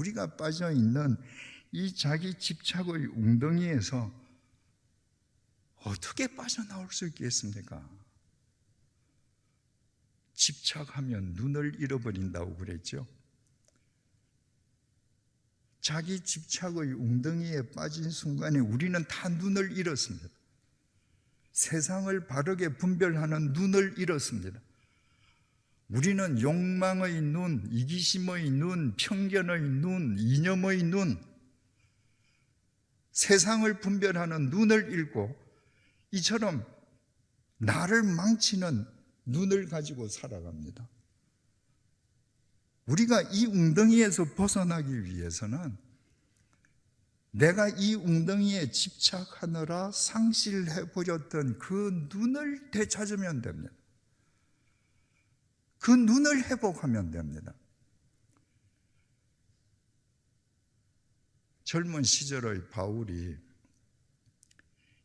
우리가 빠져 있는 이 자기 집착의 웅덩이에서 어떻게 빠져나올 수 있겠습니까? 집착하면 눈을 잃어버린다고 그랬죠. 자기 집착의 웅덩이에 빠진 순간에 우리는 다 눈을 잃었습니다. 세상을 바르게 분별하는 눈을 잃었습니다. 우리는 욕망의 눈, 이기심의 눈, 편견의 눈, 이념의 눈, 세상을 분별하는 눈을 잃고 이처럼 나를 망치는 눈을 가지고 살아갑니다. 우리가 이 웅덩이에서 벗어나기 위해서는 내가 이 웅덩이에 집착하느라 상실해버렸던 그 눈을 되찾으면 됩니다. 그 눈을 회복하면 됩니다. 젊은 시절의 바울이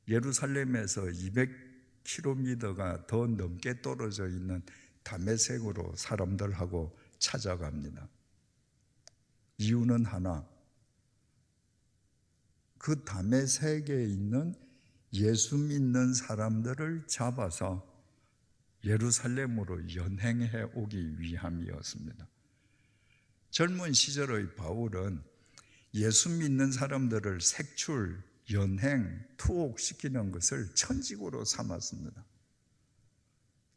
예루살렘에서 200km가 더 넘게 떨어져 있는 다메섹으로 사람들하고 찾아갑니다. 이유는 하나, 그 다메섹에 있는 예수 믿는 사람들을 잡아서 예루살렘으로 연행해 오기 위함이었습니다. 젊은 시절의 바울은 예수 믿는 사람들을 색출, 연행, 투옥시키는 것을 천직으로 삼았습니다.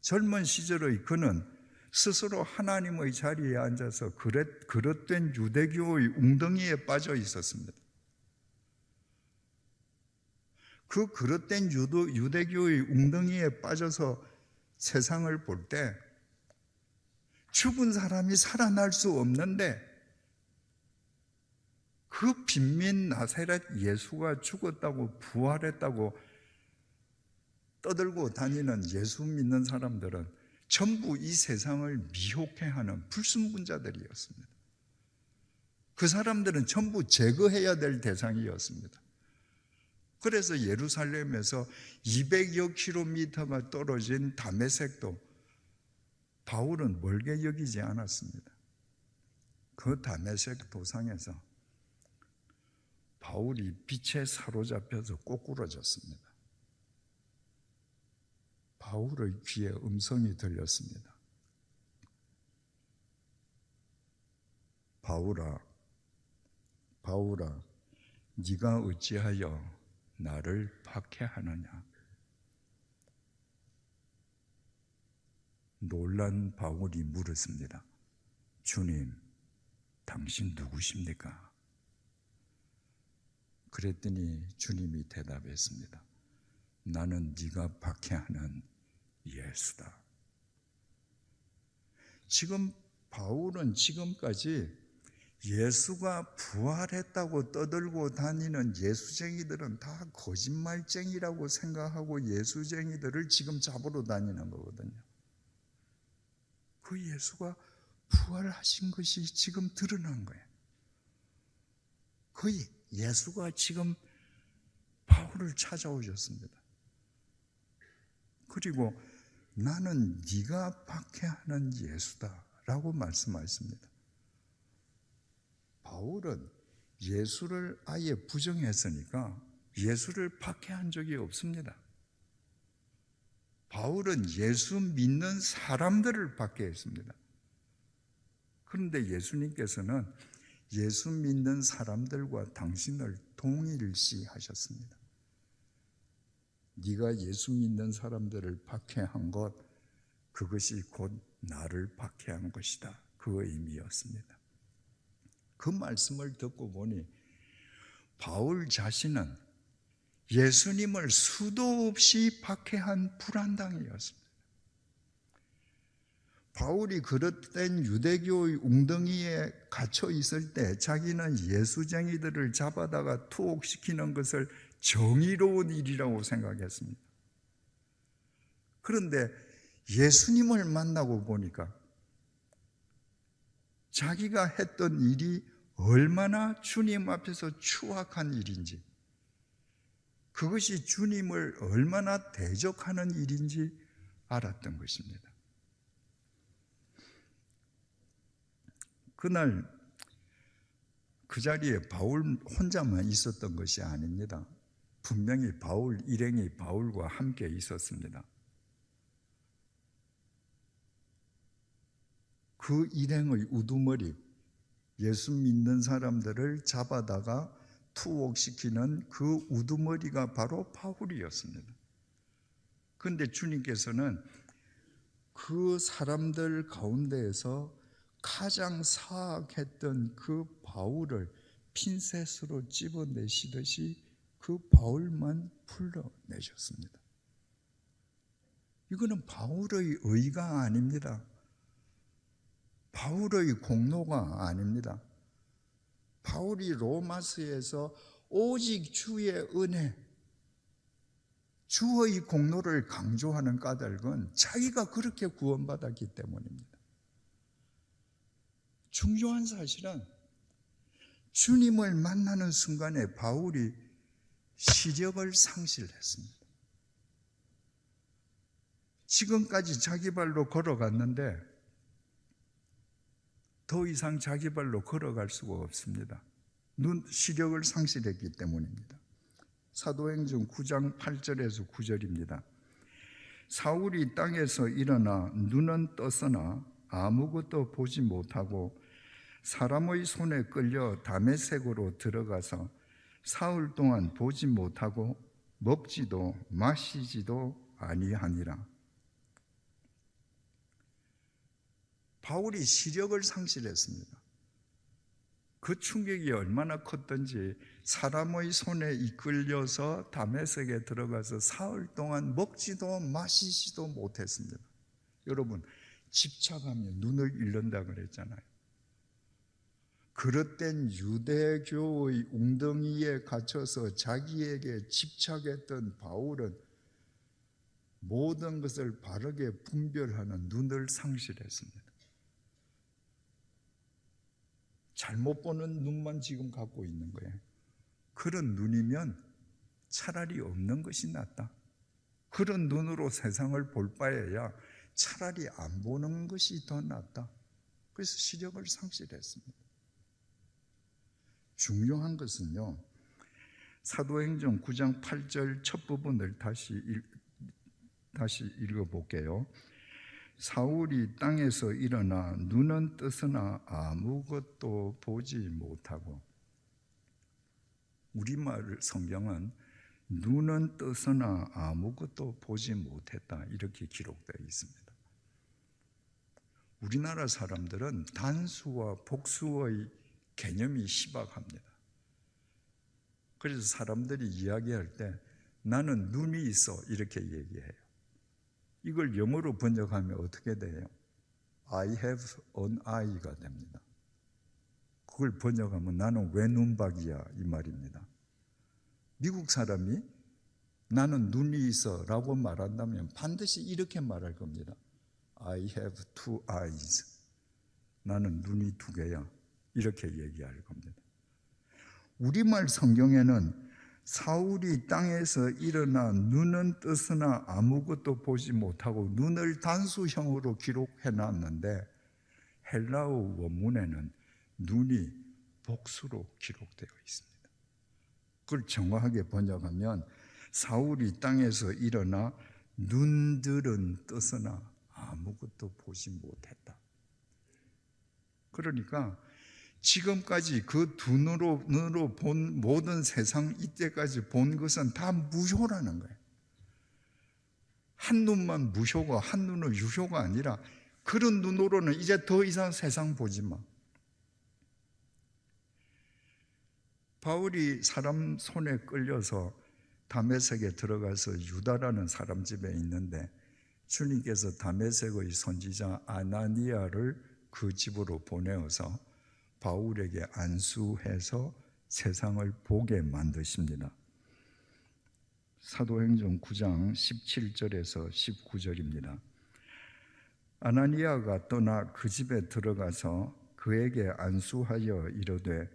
젊은 시절의 그는 스스로 하나님의 자리에 앉아서 그릇된 유대교의 웅덩이에 빠져 있었습니다. 그 그릇된 유대교의 웅덩이에 빠져서 세상을 볼 때 죽은 사람이 살아날 수 없는데 그 빈민 나사렛 예수가 죽었다고 부활했다고 떠들고 다니는 예수 믿는 사람들은 전부 이 세상을 미혹해하는 불순분자들이었습니다. 그 사람들은 전부 제거해야 될 대상이었습니다. 그래서 예루살렘에서 200여 킬로미터가 떨어진 다메섹도 바울은 멀게 여기지 않았습니다. 그 다메섹 도상에서 바울이 빛에 사로잡혀서 꼬꾸라졌습니다. 바울의 귀에 음성이 들렸습니다. 바울아, 네가 어찌하여 나를 박해하느냐? 놀란 바울이 물었습니다. 주님, 당신 누구십니까? 그랬더니 주님이 대답했습니다. 나는 네가 박해하는 예수다. 지금 바울은 지금까지 예수가 부활했다고 떠들고 다니는 예수쟁이들은 다 거짓말쟁이라고 생각하고 예수쟁이들을 지금 잡으러 다니는 거거든요. 그 예수가 부활하신 것이 지금 드러난 거예요. 그 예수가 지금 바울을 찾아오셨습니다. 그리고 나는 네가 박해하는 예수다 라고 말씀하십니다. 바울은 예수를 아예 부정했으니까 예수를 박해한 적이 없습니다. 바울은 예수 믿는 사람들을 박해했습니다. 그런데 예수님께서는 예수 믿는 사람들과 당신을 동일시하셨습니다. 네가 예수 믿는 사람들을 박해한 것, 그것이 곧 나를 박해한 것이다. 그 의미였습니다. 그 말씀을 듣고 보니 바울 자신은 예수님을 수도 없이 박해한 불안당이었습니다. 바울이 그릇된 유대교의 웅덩이에 갇혀 있을 때 자기는 예수쟁이들을 잡아다가 투옥시키는 것을 정의로운 일이라고 생각했습니다. 그런데 예수님을 만나고 보니까 자기가 했던 일이 얼마나 주님 앞에서 추악한 일인지, 그것이 주님을 얼마나 대적하는 일인지 알았던 것입니다. 그날 그 자리에 바울 혼자만 있었던 것이 아닙니다. 분명히 바울 일행이 바울과 함께 있었습니다. 그 일행의 우두머리, 예수 믿는 사람들을 잡아다가 투옥시키는 그 우두머리가 바로 바울이었습니다. 그런데 주님께서는 그 사람들 가운데에서 가장 사악했던 그 바울을 핀셋으로 집어내시듯이 그 바울만 풀러내셨습니다. 이거는 바울의 의가 아닙니다. 바울의 공로가 아닙니다. 바울이 로마서에서 오직 주의 은혜, 주의 공로를 강조하는 까닭은 자기가 그렇게 구원받았기 때문입니다. 중요한 사실은 주님을 만나는 순간에 바울이 시력을 상실했습니다. 지금까지 자기 발로 걸어갔는데 더 이상 자기 발로 걸어갈 수가 없습니다. 시력을 상실했기 때문입니다. 사도행전 9장 8절에서 9절입니다. 사울이 땅에서 일어나 눈은 떴으나 아무것도 보지 못하고 사람의 손에 끌려 다메섹으로 들어가서 사흘 동안 보지 못하고 먹지도 마시지도 아니하니라. 바울이 시력을 상실했습니다. 그 충격이 얼마나 컸던지 사람의 손에 이끌려서 다메섹에 들어가서 사흘 동안 먹지도 마시지도 못했습니다. 여러분, 집착하면 눈을 잃는다 그랬잖아요. 그릇된 유대교의 웅덩이에 갇혀서 자기에게 집착했던 바울은 모든 것을 바르게 분별하는 눈을 상실했습니다. 잘못 보는 눈만 지금 갖고 있는 거예요. 그런 눈이면 차라리 없는 것이 낫다. 그런 눈으로 세상을 볼 바에야 차라리 안 보는 것이 더 낫다. 그래서 시력을 상실했습니다. 중요한 것은요, 사도행전 9장 8절 첫 부분을 다시 읽어볼게요. 사울이 땅에서 일어나 눈은 뜨으나 아무것도 보지 못하고, 우리말 성경은 눈은 뜨으나 아무것도 보지 못했다 이렇게 기록되어 있습니다. 우리나라 사람들은 단수와 복수의 개념이 희박합니다. 그래서 사람들이 이야기할 때 나는 눈이 있어 이렇게 얘기해요. 이걸 영어로 번역하면 어떻게 돼요? I have an eye가 됩니다. 그걸 번역하면 나는 왜 눈박이야 이 말입니다. 미국 사람이 나는 눈이 있어 라고 말한다면 반드시 이렇게 말할 겁니다. I have two eyes. 나는 눈이 두 개야. 이렇게 얘기할 겁니다. 우리말 성경에는 사울이 땅에서 일어나 눈은 뜨으나 아무것도 보지 못하고 눈을 단수형으로 기록해 놨는데 헬라어 원문에는 눈이 복수로 기록되어 있습니다. 그걸 정확하게 번역하면 사울이 땅에서 일어나 눈들은 뜨으나 아무것도 보지 못했다. 그러니까 지금까지 그 두 눈으로 본 모든 세상 이때까지 본 것은 다 무효라는 거예요. 한 눈만 무효고 한 눈은 유효가 아니라 그런 눈으로는 이제 더 이상 세상 보지 마. 바울이 사람 손에 끌려서 다메섹에 들어가서 유다라는 사람 집에 있는데 주님께서 다메섹의 선지자 아나니아를 그 집으로 보내어서 바울에게 안수해서 세상을 보게 만드십니다. 사도행전 9장 17절에서 19절입니다. 아나니아가 떠나 그 집에 들어가서 그에게 안수하여 이르되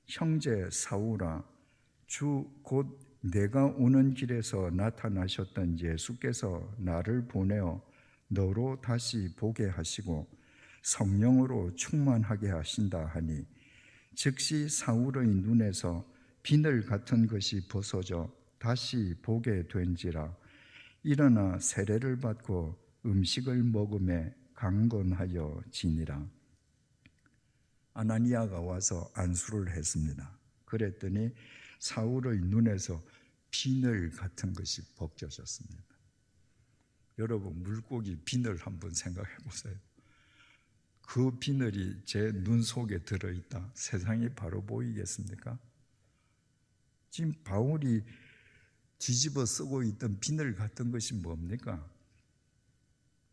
형제 사울아, 주 곧 내가 오는 길에서 나타나셨던 예수께서 나를 보내어 너로 다시 보게 하시고 성령으로 충만하게 하신다 하니 즉시 사울의 눈에서 비늘 같은 것이 벗어져 다시 보게 된지라. 일어나 세례를 받고 음식을 먹음에 강건하여 지니라. 아나니아가 와서 안수를 했습니다. 그랬더니 사울의 눈에서 비늘 같은 것이 벗겨졌습니다. 여러분, 물고기 비늘 한번 생각해 보세요. 그 비늘이 제 눈 속에 들어있다. 세상이 바로 보이겠습니까? 지금 바울이 뒤집어 쓰고 있던 비늘 같은 것이 뭡니까?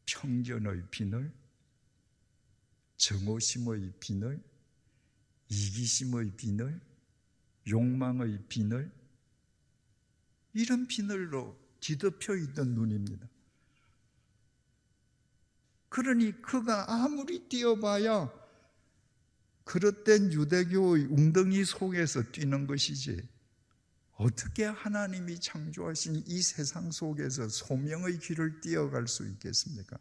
편견의 비늘, 정오심의 비늘, 이기심의 비늘, 욕망의 비늘, 이런 비늘로 뒤덮여 있던 눈입니다. 그러니 그가 아무리 뛰어봐야 그릇된 유대교의 웅덩이 속에서 뛰는 것이지, 어떻게 하나님이 창조하신 이 세상 속에서 소명의 길을 뛰어갈 수 있겠습니까?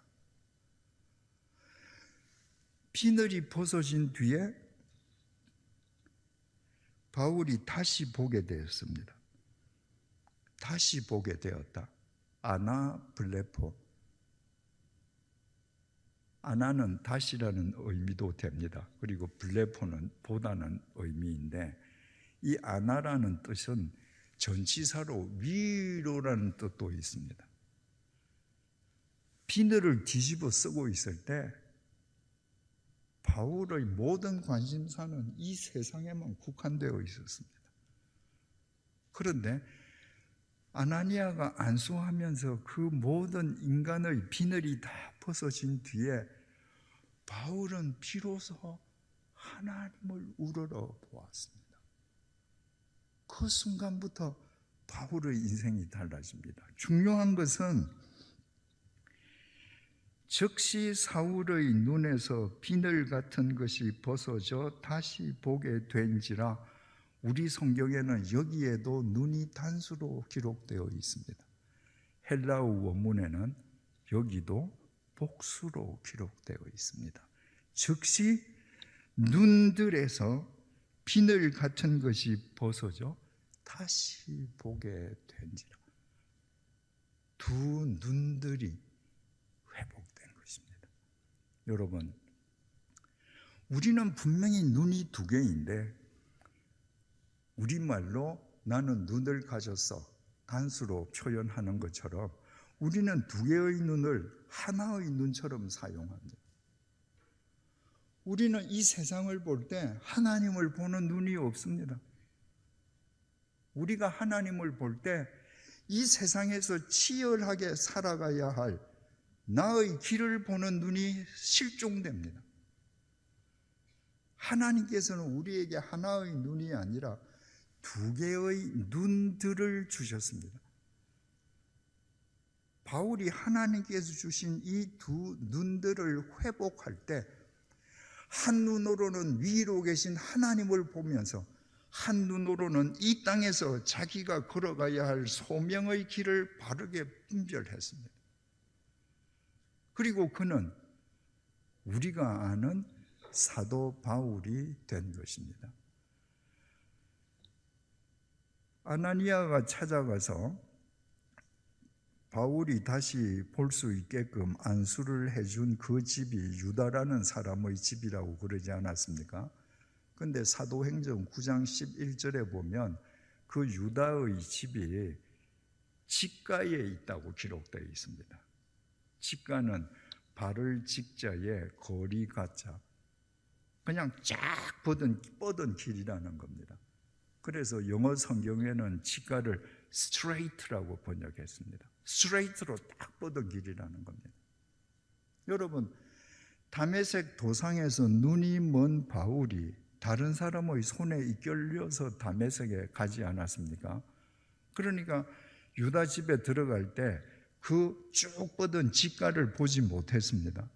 비늘이 벗어진 뒤에 바울이 다시 보게 되었습니다. 다시 보게 되었다. 아나블레포. 아나는 다시라는 의미도 됩니다. 그리고 블레포는 보다는 의미인데, 이 아나라는 뜻은 전치사로 위로라는 뜻도 있습니다. 비늘을 뒤집어 쓰고 있을 때 바울의 모든 관심사는 이 세상에만 국한되어 있었습니다. 그런데 아나니아가 안수하면서 그 모든 인간의 비늘이 다 벗어진 뒤에 바울은 비로소 하나님을 우러러 보았습니다. 그 순간부터 바울의 인생이 달라집니다. 중요한 것은 즉시 사울의 눈에서 비늘 같은 것이 벗어져 다시 보게 된지라. 우리 성경에는 여기에도 눈이 단수로 기록되어 있습니다. 헬라어 원문에는 여기도 복수로 기록되어 있습니다. 즉시 눈들에서 비늘 같은 것이 벗어져 다시 보게 된지라. 두 눈들이 회복된 것입니다. 여러분, 우리는 분명히 눈이 두 개인데, 우리말로 나는 눈을 가졌어 단수로 표현하는 것처럼 우리는 두 개의 눈을 하나의 눈처럼 사용합니다. 우리는 이 세상을 볼 때 하나님을 보는 눈이 없습니다. 우리가 하나님을 볼 때 이 세상에서 치열하게 살아가야 할 나의 길을 보는 눈이 실종됩니다. 하나님께서는 우리에게 하나의 눈이 아니라 두 개의 눈들을 주셨습니다. 바울이 하나님께서 주신 이 두 눈들을 회복할 때 한 눈으로는 위로 계신 하나님을 보면서 한 눈으로는 이 땅에서 자기가 걸어가야 할 소명의 길을 바르게 분별했습니다. 그리고 그는 우리가 아는 사도 바울이 된 것입니다. 아나니아가 찾아가서 바울이 다시 볼 수 있게끔 안수를 해준 그 집이 유다라는 사람의 집이라고 그러지 않았습니까? 그런데 사도행전 9장 11절에 보면 그 유다의 집이 직가에 있다고 기록되어 있습니다. 직가는 발을 직자에 거리 가자, 그냥 쫙 뻗은 길이라는 겁니다. 그래서 영어 성경에는 직가를 straight라고 번역했습니다. straight로 딱 뻗은 길이라는 겁니다. 여러분, 다메섹 도상에서 눈이 먼 바울이 다른 사람의 손에 이끌려서 다메섹에 가지 않았습니까? 그러니까 유다 집에 들어갈 때 그 쭉 뻗은 직가를 보지 못했습니다.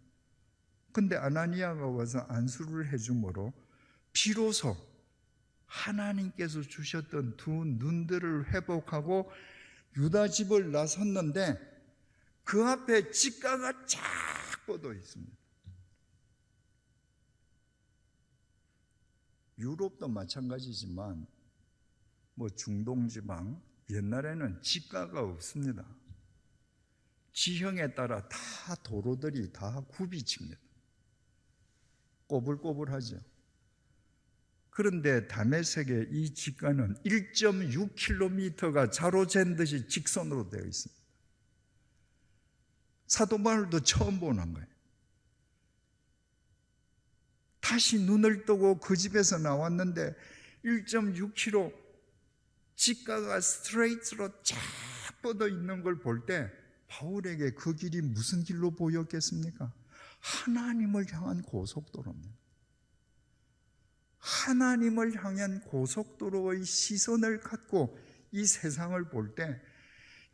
근데 아나니아가 와서 안수를 해줌으로 비로소 하나님께서 주셨던 두 눈들을 회복하고 유다 집을 나섰는데 그 앞에 직가가 쫙 뻗어 있습니다. 유럽도 마찬가지지만 중동 지방 옛날에는 지가가 없습니다. 지형에 따라 다 도로들이 다 굽이칩니다. 꼬불꼬불하죠. 그런데 다메섹의 이 지가는 1.6km가 자로 잰 듯이 직선으로 되어 있습니다. 사도 바울도 처음 보는 거예요. 다시 눈을 뜨고 그 집에서 나왔는데 1.6km 지가가 스트레이트로 쫙 뻗어 있는 걸 볼 때 바울에게 그 길이 무슨 길로 보였겠습니까? 하나님을 향한 고속도로입니다. 하나님을 향한 고속도로의 시선을 갖고 이 세상을 볼 때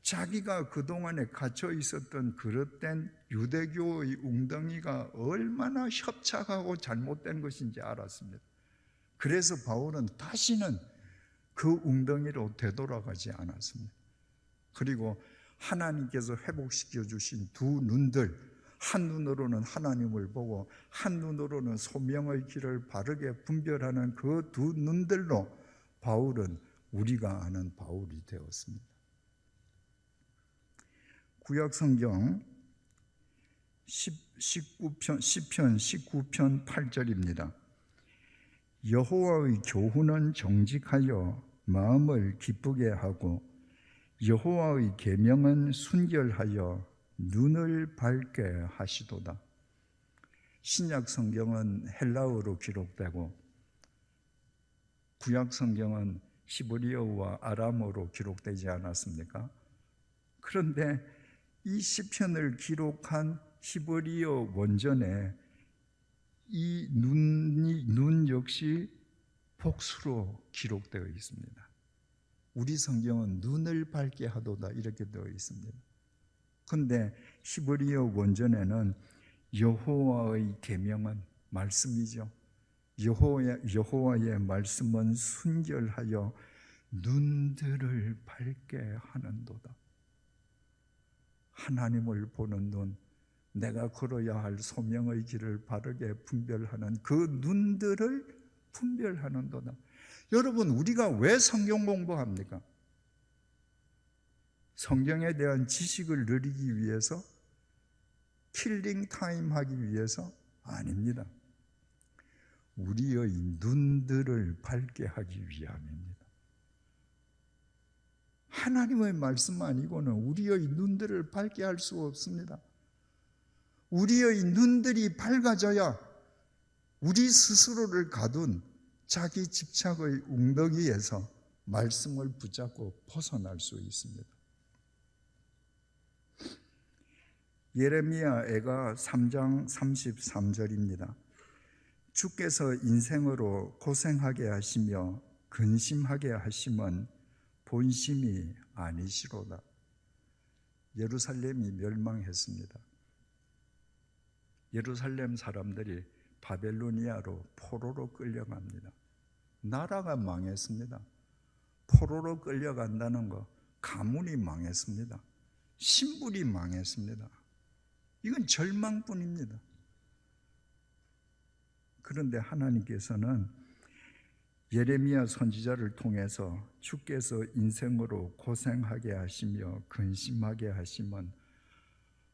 자기가 그동안에 갇혀 있었던 그릇된 유대교의 웅덩이가 얼마나 협착하고 잘못된 것인지 알았습니다. 그래서 바울은 다시는 그 웅덩이로 되돌아가지 않았습니다. 그리고 하나님께서 회복시켜 주신 두 눈들, 한 눈으로는 하나님을 보고 한 눈으로는 소명의 길을 바르게 분별하는 그 두 눈들로 바울은 우리가 아는 바울이 되었습니다. 구약성경 10편 19편 8절입니다. 여호와의 교훈은 정직하여 마음을 기쁘게 하고 여호와의 계명은 순결하여 눈을 밝게 하시도다. 신약 성경은 헬라어로 기록되고 구약 성경은 히브리어와 아람어로 기록되지 않았습니까? 그런데 이 시편을 기록한 히브리어 원전에 이 눈 역시 복수로 기록되어 있습니다. 우리 성경은 눈을 밝게 하도다 이렇게 되어 있습니다. 그런데 히브리어 원전에는 여호와의 계명은 말씀이죠. 여호와의 말씀은 순결하여 눈들을 밝게 하는도다. 하나님을 보는 눈, 내가 걸어야 할 소명의 길을 바르게 분별하는 그 눈들을 분별하는도다. 여러분, 우리가 왜 성경 공부합니까? 성경에 대한 지식을 누리기 위해서? 킬링 타임 하기 위해서? 아닙니다. 우리의 눈들을 밝게 하기 위함입니다. 하나님의 말씀 아니고는 우리의 눈들을 밝게 할 수 없습니다. 우리의 눈들이 밝아져야 우리 스스로를 가둔 자기 집착의 웅덩이에서 말씀을 붙잡고 벗어날 수 있습니다. 예레미야애가 3장 33절입니다. 주께서 인생으로 고생하게 하시며 근심하게 하심은 본심이 아니시로다. 예루살렘이 멸망했습니다. 예루살렘 사람들이 바벨로니아로 포로로 끌려갑니다. 나라가 망했습니다. 포로로 끌려간다는 거, 가문이 망했습니다. 신분이 망했습니다. 이건 절망뿐입니다. 그런데 하나님께서는 예레미야 선지자를 통해서 주께서 인생으로 고생하게 하시며 근심하게 하심은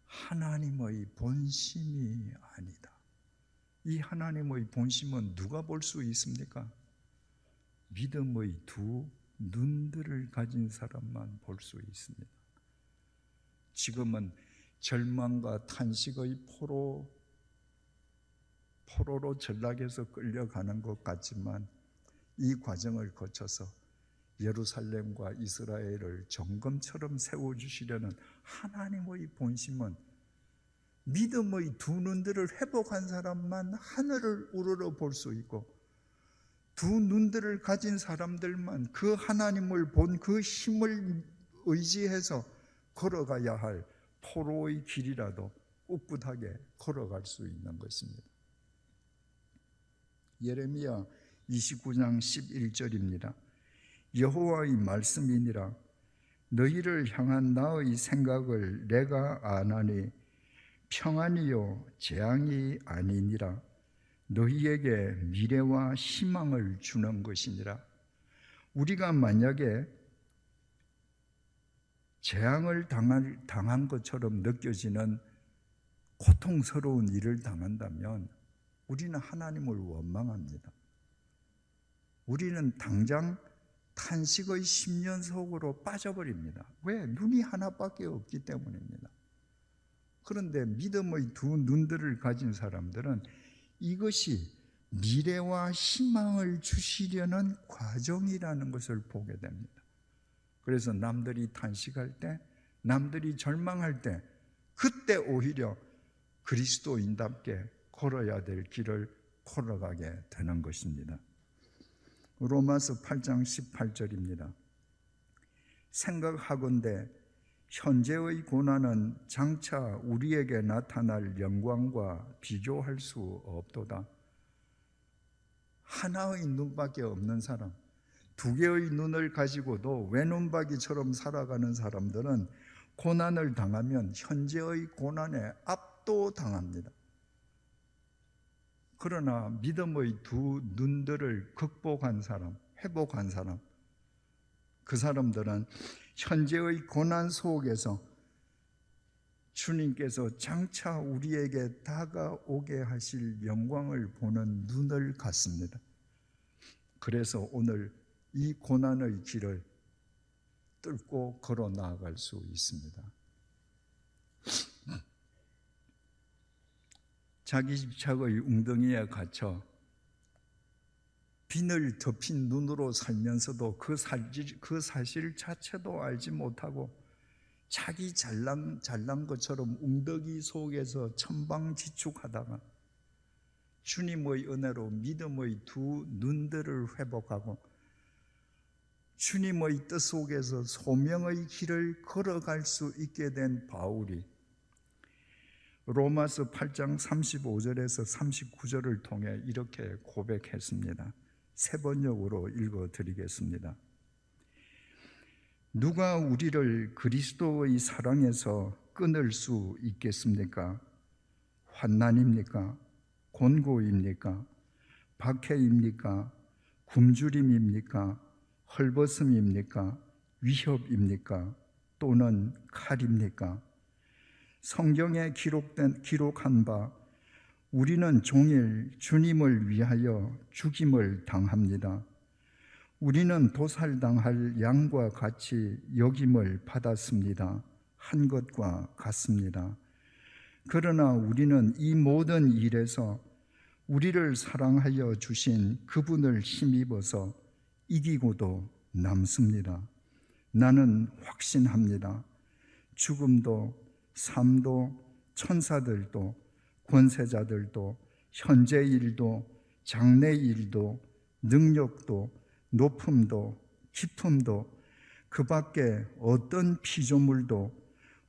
하나님의 본심이 아니다. 이 하나님의 본심은 누가 볼 수 있습니까? 믿음의 두 눈들을 가진 사람만 볼 수 있습니다. 지금은 절망과 탄식의 포로로 전락해서 끌려가는 것 같지만 이 과정을 거쳐서 예루살렘과 이스라엘을 정금처럼 세워주시려는 하나님의 본심은 믿음의 두 눈들을 회복한 사람만 하늘을 우러러 볼 수 있고 두 눈들을 가진 사람들만 그 하나님을 본 그 힘을 의지해서 걸어가야 할 포로의 길이라도 꿋꿋하게 걸어갈 수 있는 것입니다. 예레미야 29장 11절입니다. 여호와의 말씀이니라. 너희를 향한 나의 생각을 내가 아나니 평안이요 재앙이 아니니라. 너희에게 미래와 희망을 주는 것이니라. 우리가 만약에 재앙을 당한 것처럼 느껴지는 고통스러운 일을 당한다면 우리는 하나님을 원망합니다. 우리는 당장 탄식의 10년 속으로 빠져버립니다. 왜? 눈이 하나밖에 없기 때문입니다. 그런데 믿음의 두 눈들을 가진 사람들은 이것이 미래와 희망을 주시려는 과정이라는 것을 보게 됩니다. 그래서 남들이 탄식할 때, 남들이 절망할 때, 그때 오히려 그리스도인답게 걸어야 될 길을 걸어가게 되는 것입니다. 로마서 8장 18절입니다. 생각하건대 현재의 고난은 장차 우리에게 나타날 영광과 비교할 수 없도다. 하나의 눈밖에 없는 사람, 두 개의 눈을 가지고도 외눈박이처럼 살아가는 사람들은 고난을 당하면 현재의 고난에 압도당합니다. 그러나 믿음의 두 눈들을 극복한 사람, 회복한 사람, 그 사람들은 현재의 고난 속에서 주님께서 장차 우리에게 다가오게 하실 영광을 보는 눈을 갖습니다. 그래서 오늘 이 고난의 길을 뚫고 걸어 나아갈 수 있습니다. 자기 집착의 웅덩이에 갇혀 비늘 덮인 눈으로 살면서도 그 사실 자체도 알지 못하고 자기 잘난 것처럼 웅덩이 속에서 천방지축하다가 주님의 은혜로 믿음의 두 눈들을 회복하고 주님의 뜻 속에서 소명의 길을 걸어갈 수 있게 된 바울이 로마서 8장 35절에서 39절을 통해 이렇게 고백했습니다. 세 번역으로 읽어드리겠습니다. 누가 우리를 그리스도의 사랑에서 끊을 수 있겠습니까? 환난입니까? 곤고입니까? 박해입니까? 굶주림입니까? 헐벗음입니까? 위협입니까? 또는 칼입니까? 성경에 기록한 바 우리는 종일 주님을 위하여 죽임을 당합니다. 우리는 도살당할 양과 같이 여김을 받았습니다. 한 것과 같습니다. 그러나 우리는 이 모든 일에서 우리를 사랑하여 주신 그분을 힘입어서 이기고도 남습니다. 나는 확신합니다. 죽음도 삶도 천사들도 권세자들도 현재 일도 장래 일도 능력도 높음도 깊음도 그 밖에 어떤 피조물도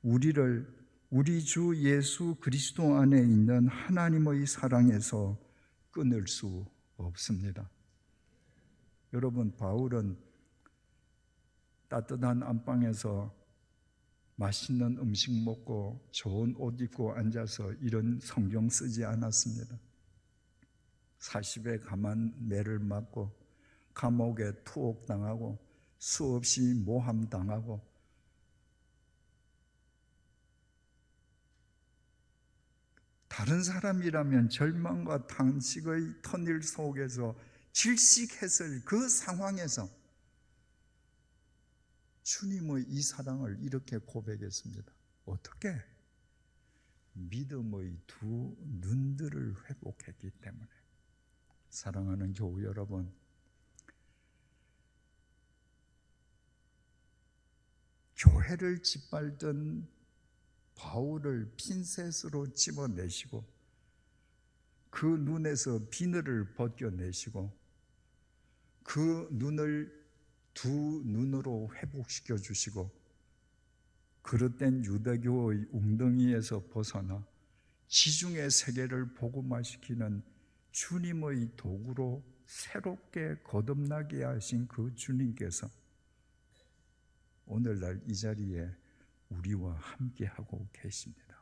우리를 우리 주 예수 그리스도 안에 있는 하나님의 사랑에서 끊을 수 없습니다. 여러분, 바울은 따뜻한 안방에서 맛있는 음식 먹고 좋은 옷 입고 앉아서 이런 성경 쓰지 않았습니다. 40에 감한 매를 맞고 감옥에 투옥당하고 수없이 모함당하고 다른 사람이라면 절망과 탄식의 터널 속에서 질식했을 그 상황에서 주님의 이 사랑을 이렇게 고백했습니다. 어떻게? 믿음의 두 눈들을 회복했기 때문에. 사랑하는 교우 여러분, 교회를 짓밟던 바울을 핀셋으로 집어내시고 그 눈에서 비늘을 벗겨내시고 그 눈을 두 눈으로 회복시켜 주시고 그릇된 유대교의 웅덩이에서 벗어나 지중해 세계를 복음화시키는 주님의 도구로 새롭게 거듭나게 하신 그 주님께서 오늘날 이 자리에 우리와 함께하고 계십니다.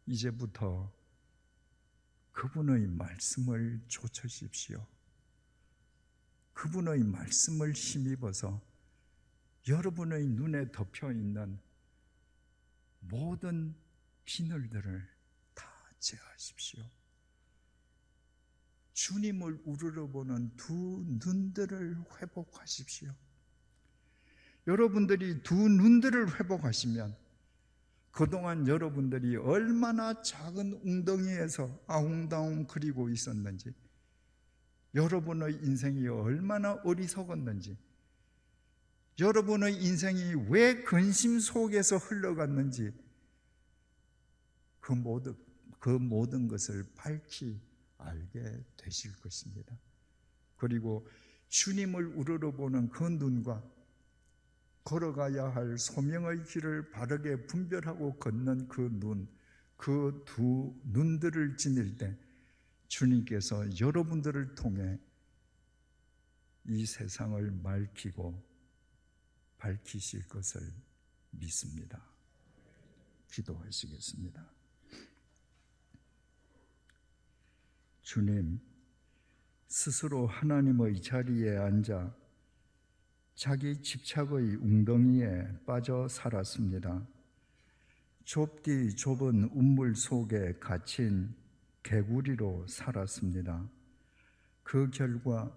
이제부터 그분의 말씀을 좇으십시오. 그분의 말씀을 힘입어서 여러분의 눈에 덮여 있는 모든 비늘들을 다 제하십시오. 주님을 우러러보는 두 눈들을 회복하십시오. 여러분들이 두 눈들을 회복하시면 그동안 여러분들이 얼마나 작은 웅덩이에서 아웅다웅 그리고 있었는지, 여러분의 인생이 얼마나 어리석었는지, 여러분의 인생이 왜 근심 속에서 흘러갔는지 그 모든 것을 밝히 알게 되실 것입니다. 그리고 주님을 우러러보는 그 눈과 걸어가야 할 소명의 길을 바르게 분별하고 걷는 그 눈, 그 두 눈들을 지닐 때 주님께서 여러분들을 통해 이 세상을 밝히실 것을 믿습니다. 기도하시겠습니다. 주님, 스스로 하나님의 자리에 앉아 자기 집착의 웅덩이에 빠져 살았습니다. 좁디 좁은 운물 속에 갇힌 개구리로 살았습니다. 그 결과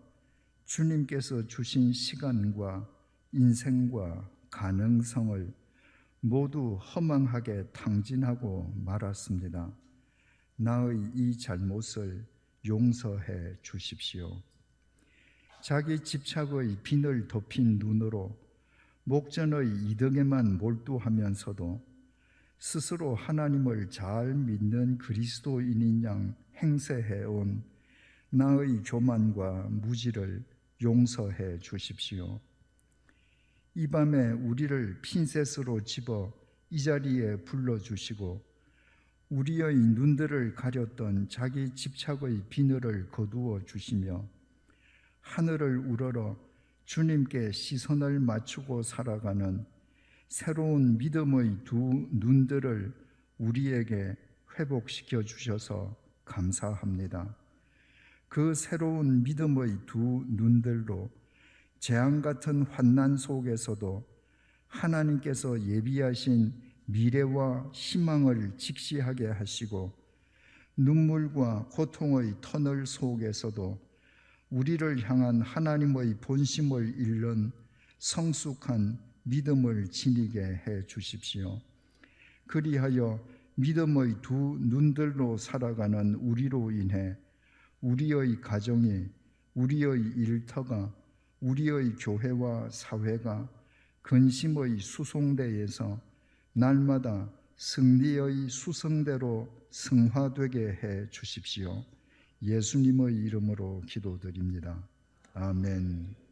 주님께서 주신 시간과 인생과 가능성을 모두 허망하게 탕진하고 말았습니다. 나의 이 잘못을 용서해 주십시오. 자기 집착의 비늘 덮인 눈으로 목전의 이득에만 몰두하면서도 스스로 하나님을 잘 믿는 그리스도인인 양 행세해온 나의 교만과 무지를 용서해 주십시오. 이 밤에 우리를 핀셋으로 집어 이 자리에 불러주시고 우리의 눈들을 가렸던 자기 집착의 비늘을 거두어 주시며 하늘을 우러러 주님께 시선을 맞추고 살아가는 새로운 믿음의 두 눈들을 우리에게 회복시켜 주셔서 감사합니다. 그 새로운 믿음의 두 눈들로 재앙 같은 환난 속에서도 하나님께서 예비하신 미래와 희망을 직시하게 하시고 눈물과 고통의 터널 속에서도 우리를 향한 하나님의 본심을 잃는 성숙한 믿음을 지니게 해 주십시오. 그리하여 믿음의 두 눈들로 살아가는 우리로 인해 우리의 가정이, 우리의 일터가, 우리의 교회와 사회가 근심의 수송대에서 날마다 승리의 수성대로 승화되게 해 주십시오. 예수님의 이름으로 기도드립니다. 아멘.